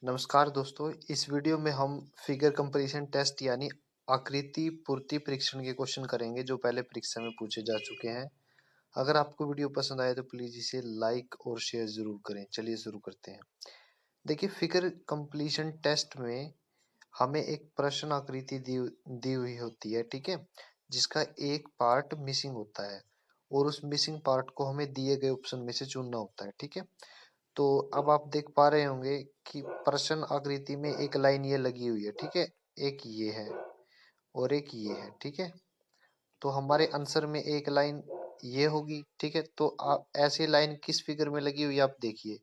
नमस्कार दोस्तों, इस वीडियो में हम फिगर कंपैरिजन टेस्ट यानी आकृति पूर्ति परीक्षण के क्वेश्चन करेंगे जो पहले परीक्षा में पूछे जा चुके हैं। अगर आपको वीडियो पसंद आए तो प्लीज इसे लाइक और शेयर जरूर करें। चलिए शुरू करते हैं। देखिए, फिगर कंप्लीशन टेस्ट में हमें एक प्रश्न आकृति दी हुई होती है, ठीक है, जिसका एक पार्ट मिसिंग होता है और उस मिसिंग पार्ट को हमें दिए गए ऑप्शन में से चुनना होता है, ठीक है। तो अब आप देख पा रहे होंगे कि प्रश्न आकृति में एक लाइन ये लगी हुई है, ठीक है, एक ये है और एक ये है, ठीक है। तो हमारे आंसर में एक लाइन ये होगी, ठीक है। तो आप ऐसी लाइन किस फिगर में लगी हुई है आप देखिए।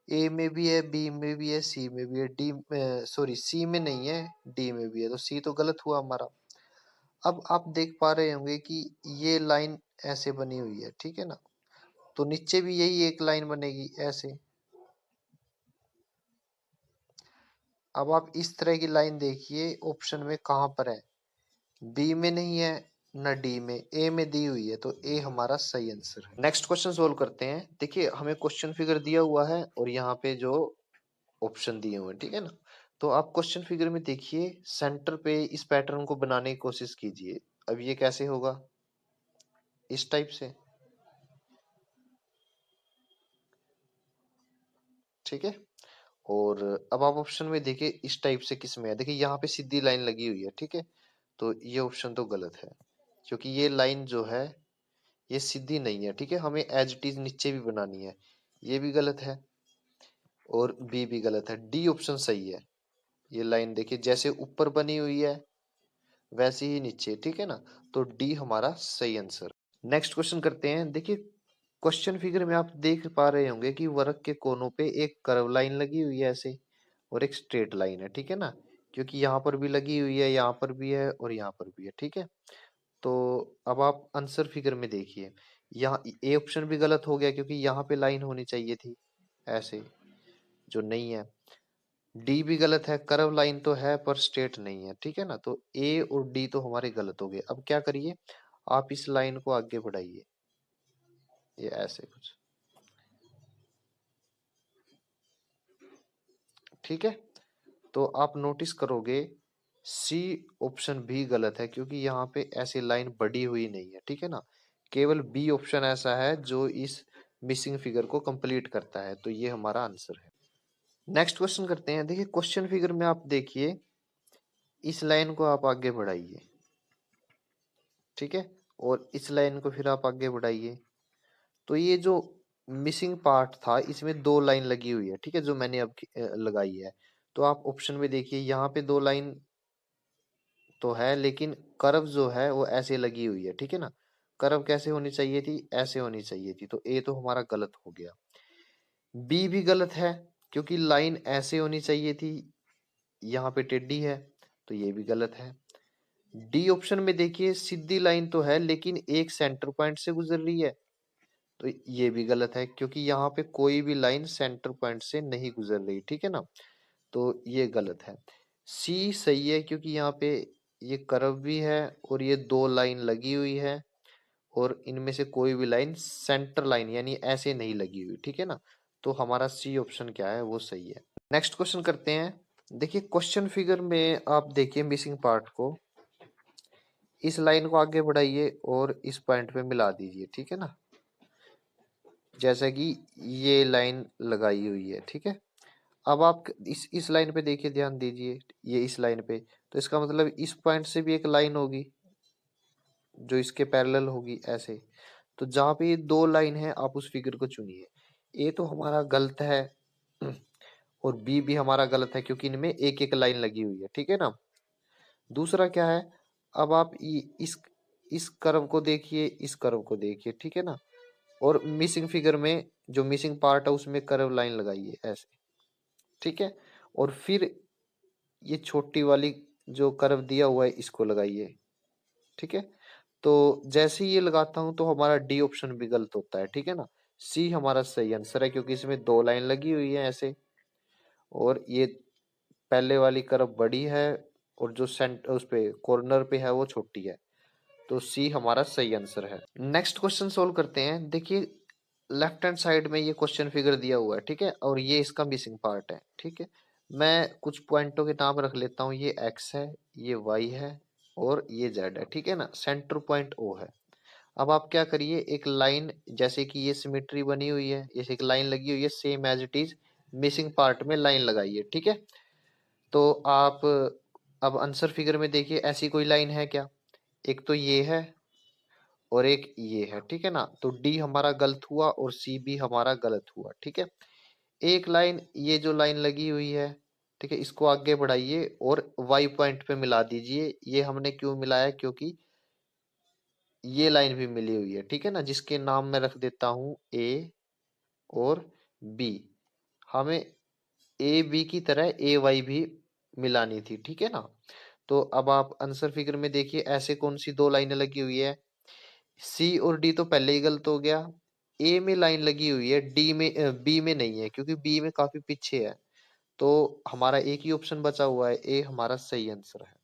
ए में भी है, बी में भी है, सी में भी है, डी सॉरी सी में नहीं है, डी में भी है, तो सी तो गलत हुआ हमारा। अब आप देख पा रहे होंगे कि ये लाइन ऐसे बनी हुई है, ठीक है ना। तो नीचे भी यही एक लाइन बनेगी ऐसे। अब आप इस तरह की लाइन देखिए, ऑप्शन में कहां पर है, बी में नहीं है न डी में, ए में दी हुई है, तो ए हमारा सही आंसर है। नेक्स्ट क्वेश्चन सोल्व करते हैं। देखिए, हमें क्वेश्चन फिगर दिया हुआ है और यहाँ पे जो ऑप्शन दिए हुए हैं, ठीक है ना। तो आप क्वेश्चन फिगर में देखिए, सेंटर पे इस पैटर्न को बनाने की कोशिश कीजिए। अब ये कैसे होगा, इस टाइप से, ठीक है। और अब आप ऑप्शन में देखिए, इस टाइप से किस में है, देखिए यहाँ पे सीधी लाइन लगी हुई है, ठीक है। तो ये ऑप्शन तो गलत है, क्योंकि ये लाइन जो है ये सीधी नहीं है, ठीक है, हमें एज इट इज नीचे भी बनानी है। ये भी गलत है और बी भी गलत है, डी ऑप्शन सही है। ये लाइन देखिए, जैसे ऊपर बनी हुई है वैसे ही नीचे, ठीक है ना। तो डी हमारा सही आंसर। नेक्स्ट क्वेश्चन करते हैं। देखिए, क्वेश्चन फिगर में आप देख पा रहे होंगे कि वर्ग के कोनों पे एक कर्व लाइन लगी हुई है ऐसे, और एक स्ट्रेट लाइन है, ठीक है ना। क्योंकि यहाँ पर भी लगी हुई है, यहाँ पर भी है और यहाँ पर भी है, ठीक है। तो अब आप आंसर फिगर में देखिए, यहाँ ए ऑप्शन भी गलत हो गया क्योंकि यहाँ पे लाइन होनी चाहिए थी ऐसे, जो नहीं है। डी भी गलत है, कर्व लाइन तो है पर स्ट्रेट नहीं है, ठीक है ना। तो ए और डी तो हमारे गलत हो गए। अब क्या करिए, आप इस लाइन को आगे बढ़ाइए, ये ऐसे कुछ, ठीक है। तो आप नोटिस करोगे सी ऑप्शन भी गलत है, क्योंकि यहाँ पे ऐसी लाइन बढ़ी हुई नहीं है, ठीक है ना। केवल बी ऑप्शन ऐसा है जो इस मिसिंग फिगर को कंप्लीट करता है, तो ये हमारा आंसर है। नेक्स्ट क्वेश्चन करते हैं। देखिए, क्वेश्चन फिगर में आप देखिए, इस लाइन को आप आगे बढ़ाइए, ठीक है, और इस लाइन को फिर आप आगे बढ़ाइए। तो ये जो मिसिंग पार्ट था, इसमें दो लाइन लगी हुई है, ठीक है, जो मैंने अब लगाई है। तो आप ऑप्शन में देखिए, यहाँ पे दो लाइन तो है, लेकिन कर्व जो है वो ऐसे लगी हुई है, ठीक है ना। कर्व कैसे होनी चाहिए थी, ऐसे होनी चाहिए थी, तो ए तो हमारा गलत हो गया। बी भी गलत है, क्योंकि लाइन ऐसे होनी चाहिए थी, यहाँ पे टेढ़ी है, तो ये भी गलत है। डी ऑप्शन में देखिए, सीधी लाइन तो है लेकिन एक सेंटर पॉइंट से गुजर रही है, तो ये भी गलत है, क्योंकि यहाँ पे कोई भी लाइन सेंटर पॉइंट से नहीं गुजर रही, ठीक है ना। तो ये गलत है। सी सही है, क्योंकि यहाँ पे ये कर्व भी है और ये दो लाइन लगी हुई है, और इनमें से कोई भी लाइन सेंटर लाइन यानी ऐसे नहीं लगी हुई, ठीक है ना। तो हमारा सी ऑप्शन क्या है, वो सही है। नेक्स्ट क्वेश्चन करते हैं। देखिए, क्वेश्चन फिगर में आप देखिए मिसिंग पार्ट को, इस लाइन को आगे बढ़ाइए और इस पॉइंट पे मिला दीजिए, ठीक है ना। जैसा कि ये लाइन लगाई हुई है, ठीक है। अब आप इस लाइन पे देखिए, ध्यान दीजिए, ये इस लाइन पे, तो इसका मतलब इस पॉइंट से भी एक लाइन होगी जो इसके पैरेलल होगी ऐसे। तो जहां पे ये दो लाइन है, आप उस फिगर को चुनिए। ए तो हमारा गलत है और बी भी हमारा गलत है, क्योंकि इनमें एक एक लाइन लगी हुई है, ठीक है ना। दूसरा क्या है, अब आप इस कर्व को देखिए, इस कर्व को देखिए, ठीक है ना। और मिसिंग फिगर में जो मिसिंग पार्ट है उसमें कर्व लाइन लगाइए ऐसे, ठीक है। और फिर ये छोटी वाली जो कर्व दिया हुआ है इसको लगाइए, ठीक है। तो जैसे ही ये लगाता हूं तो हमारा डी ऑप्शन भी गलत होता है, ठीक है ना। सी हमारा सही आंसर है, क्योंकि इसमें दो लाइन लगी हुई है ऐसे, और ये पहले वाली कर्व बड़ी है और जो सेंटर उस पे कॉर्नर पे है वो छोटी है, तो सी हमारा सही आंसर है। नेक्स्ट क्वेश्चन सोल्व करते हैं। देखिए, लेफ्ट हैंड साइड में ये क्वेश्चन फिगर दिया हुआ है, ठीक है, और ये इसका मिसिंग पार्ट है, ठीक है। मैं कुछ पॉइंटों के नाम रख लेता हूँ। ये x है, ये y है और ये z है, ठीक है ना। सेंटर पॉइंट O है। अब आप क्या करिए, एक लाइन, जैसे कि ये सिमेट्री बनी हुई है, जैसे एक लाइन लगी हुई है, same as it is missing part में लाइन लगाइए, ठीक है। तो आप अब आंसर फिगर में देखिए, ऐसी कोई लाइन है क्या? एक तो ये है और एक ये है, ठीक है ना। तो डी हमारा गलत हुआ और सी भी हमारा गलत हुआ, ठीक है। एक लाइन, ये जो लाइन लगी हुई है, ठीक है, इसको आगे बढ़ाइए और वाई पॉइंट पे मिला दीजिए। ये हमने क्यों मिलाया? क्योंकि ये लाइन भी मिली हुई है, ठीक है ना, जिसके नाम मैं रख देता हूं ए और बी। हमें ए बी की तरह ए वाई भी मिलानी थी, ठीक है ना। तो अब आप आंसर फिगर में देखिए, ऐसे कौन सी दो लाइनें लगी हुई है? सी और डी तो पहले ही गलत हो गया। ए में लाइन लगी हुई है, डी में बी में नहीं है, क्योंकि बी में काफी पीछे है। तो हमारा एक ही ऑप्शन बचा हुआ है, ए हमारा सही आंसर है।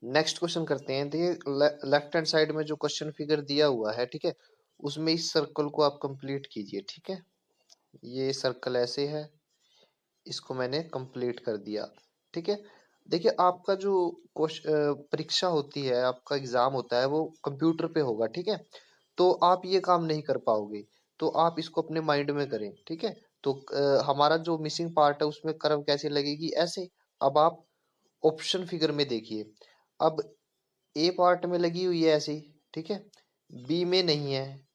नेक्स्ट क्वेश्चन करते हैं। देखिए लेफ्ट हैंड साइड में जो क्वेश्चन फिगर दिया हुआ है, ठीक है, उसमें इस सर्कल को आप कंप्लीट कीजिए, ठीक है। ये सर्कल ऐसे है, इसको मैंने कंप्लीट कर दिया, ठीक है। देखिए आपका जो परीक्षा होती है, आपका एग्जाम होता है, वो कंप्यूटर पे होगा, ठीक है। तो आप ये काम नहीं कर पाओगे, तो आप इसको अपने माइंड में करें, ठीक है। तो हमारा जो मिसिंग पार्ट है उसमें कर्व कैसे लगेगी? ऐसे। अब आप ऑप्शन फिगर में देखिए, अब ए पार्ट में लगी हुई है ऐसी, ठीक है, बी में नहीं है,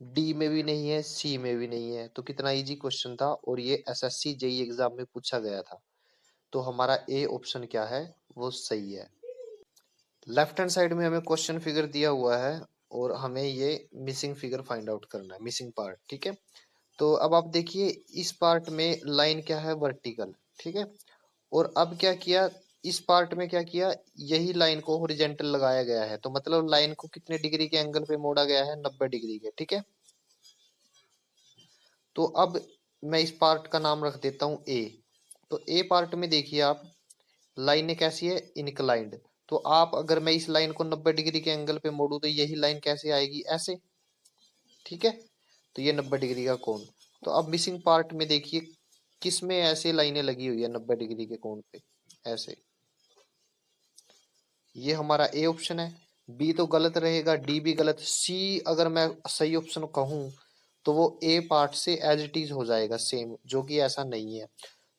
डी में भी नहीं है, सी में भी नहीं है। तो कितना इजी क्वेश्चन था, और ये एसएससी जेई एग्जाम में पूछा गया था। तो हमारा ए ऑप्शन क्या है, वो सही है। लेफ्ट हैंड साइड में हमें क्वेश्चन फिगर दिया हुआ है और हमें ये मिसिंग फिगर फाइंड आउट करना है, मिसिंग पार्ट, ठीक है। तो अब आप देखिए, इस पार्ट में लाइन क्या है? वर्टिकल, ठीक है। और अब क्या किया, इस पार्ट में क्या किया, यही लाइन को हॉरिजेंटल लगाया गया है। तो मतलब लाइन को कितने डिग्री के एंगल पे मोड़ा गया है? 90 डिग्री के, ठीक है। तो अब मैं इस पार्ट का नाम रख देता हूं ए। तो ए पार्ट में देखिए आप, लाइनें कैसी है? इनक्लाइंड। तो आप, अगर मैं इस लाइन को 90 डिग्री के एंगल पे मोड़ू तो यही लाइन कैसे आएगी? ऐसे, ठीक है। तो ये 90 डिग्री का कोण। तो अब मिसिंग पार्ट में देखिए, किस में ऐसे लाइनें लगी हुई है 90 डिग्री के कोण पे? ऐसे। ये हमारा ए ऑप्शन है। बी तो गलत रहेगा, डी भी गलत, सी अगर मैं सही ऑप्शन कहूं तो वो ए पार्ट से एज इट इज हो जाएगा सेम, जो कि ऐसा नहीं है।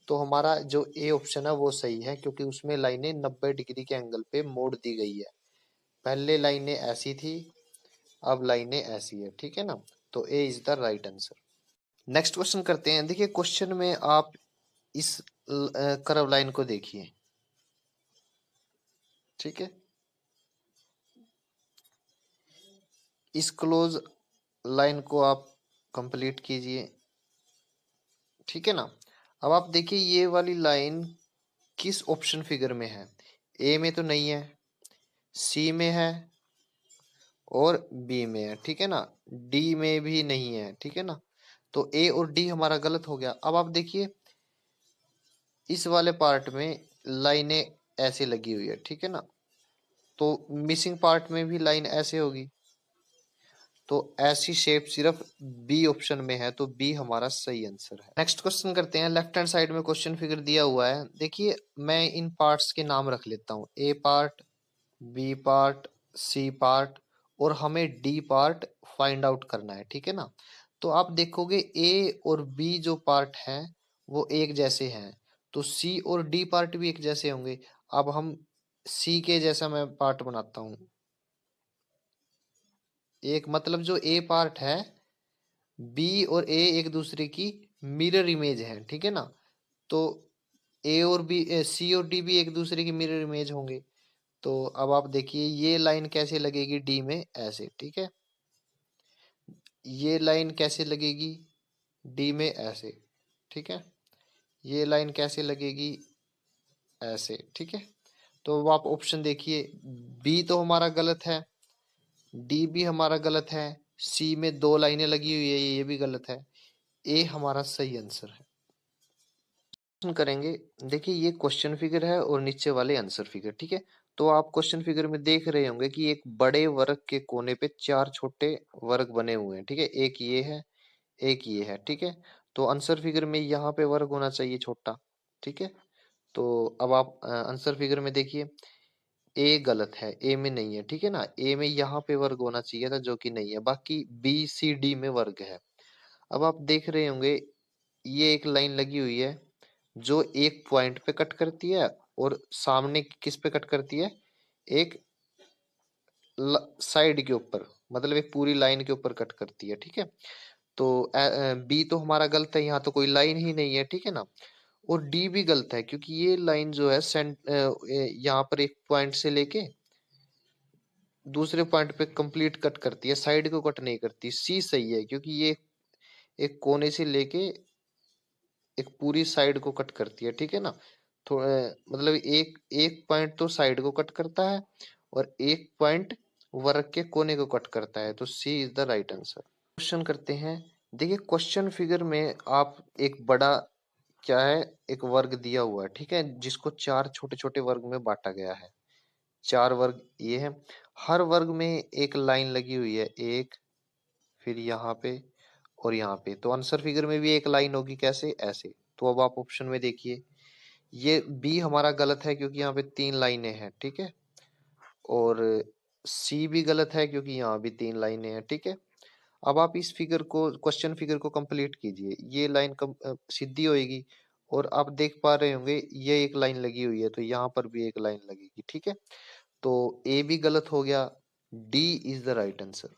तो हमारा जो ए ऑप्शन है वो सही है, क्योंकि उसमें लाइनें 90 डिग्री के एंगल पे मोड़ दी गई है। पहले लाइनें ऐसी थी, अब लाइनें ऐसी है, ठीक है ना। तो A is the right answer. Next question करते हैं। देखिए क्वेश्चन में आप इस कर्व लाइन को देखिए, ठीक है। इस क्लोज लाइन को आप कंप्लीट कीजिए, ठीक है ना। अब आप देखिए, ये वाली लाइन किस ऑप्शन फिगर में है? ए में तो नहीं है, सी में है और बी में है, ठीक है ना। डी में भी नहीं है, ठीक है ना। तो ए और डी हमारा गलत हो गया। अब आप देखिए, इस वाले पार्ट में लाइनें ऐसे लगी हुई है, ठीक है ना। तो मिसिंग पार्ट में भी लाइन ऐसे होगी। तो ऐसी शेप सिर्फ बी ऑप्शन में है, तो बी हमारा सही आंसर है। नेक्स्ट क्वेश्चन करते हैं। लेफ्ट हैंड साइड में क्वेश्चन फिगर दिया हुआ है। देखिए मैं इन पार्ट्स के नाम रख लेता हूँ, A part, B part, C part, और हमें डी पार्ट फाइंड आउट करना है, ठीक है ना। तो आप देखोगे ए और बी जो पार्ट हैं वो एक जैसे हैं, तो सी और डी पार्ट भी एक जैसे होंगे। अब हम सी के जैसा मैं पार्ट बनाता हूँ, एक मतलब जो ए पार्ट है, बी और ए एक दूसरे की मिरर इमेज है, ठीक है ना। तो ए और बी, सी और डी भी एक दूसरे की मिरर इमेज होंगे। तो अब आप देखिए, ये लाइन कैसे लगेगी डी में? ऐसे, ठीक है। ये लाइन कैसे लगेगी डी में? ऐसे, ठीक है। ये लाइन कैसे लगेगी? ऐसे, ठीक है। तो अब आप ऑप्शन देखिए, बी तो हमारा गलत है, डी भी हमारा गलत है, सी में दो लाइनें लगी हुई है, ये भी गलत है, ए हमारा सही आंसर है। क्वेश्चन करेंगे। देखिए ये क्वेश्चन फिगर है और नीचे वाले आंसर फिगर, ठीक है। तो आप क्वेश्चन फिगर में देख रहे होंगे कि एक बड़े वर्ग के कोने पे चार छोटे वर्ग बने हुए हैं, ठीक है। एक ये है, एक ये है, ठीक है। तो आंसर फिगर में यहाँ पे वर्ग होना चाहिए छोटा, ठीक है। तो अब आप आंसर फिगर में देखिए, ए गलत है, ए में नहीं है, ठीक है ना। ए में यहाँ पे वर्ग होना चाहिए था, जो कि नहीं है। बाकी बी सी डी में वर्ग है। अब आप देख रहे होंगे, ये एक लाइन लगी हुई है जो एक पॉइंट पे कट करती है, और सामने किस पे कट करती है, एक साइड के ऊपर, मतलब एक पूरी लाइन के ऊपर कट करती है, ठीक है। तो बी तो हमारा गलत है, यहाँ तो कोई लाइन ही नहीं है, ठीक है ना। और डी भी गलत है, क्योंकि ये लाइन जो है यहाँ पर एक पॉइंट से लेके दूसरे पॉइंट पे कंप्लीट कट करती है, साइड को कट नहीं करती। सी सही है, क्योंकि ये एक कोने से लेके एक पूरी साइड को कट करती है, ठीक है ना। थोड़ा मतलब एक एक पॉइंट तो साइड को कट करता है, और एक पॉइंट वर्ग के कोने को कट करता है। तो C is the right answer. Question करते हैं। देखिए क्वेश्चन फिगर में आप एक बड़ा क्या है, एक वर्ग दिया हुआ है, ठीक है, जिसको चार छोटे छोटे वर्ग में बांटा गया है। चार वर्ग ये है, हर वर्ग में एक लाइन लगी हुई है, एक, फिर यहाँ पे और यहाँ पे। तो आंसर फिगर में भी एक लाइन होगी, कैसे, ऐसे। तो अब आप ऑप्शन में देखिए, ये बी हमारा गलत है, क्योंकि यहाँ पे तीन लाइनें हैं, ठीक है। और सी भी गलत है, क्योंकि यहाँ भी तीन लाइनें हैं, ठीक है। अब आप इस फिगर को, क्वेश्चन फिगर को कंप्लीट कीजिए, ये लाइन सीधी होएगी, और आप देख पा रहे होंगे ये एक लाइन लगी हुई है, तो यहाँ पर भी एक लाइन लगेगी, ठीक है। तो ए भी गलत हो गया, D is the right answer.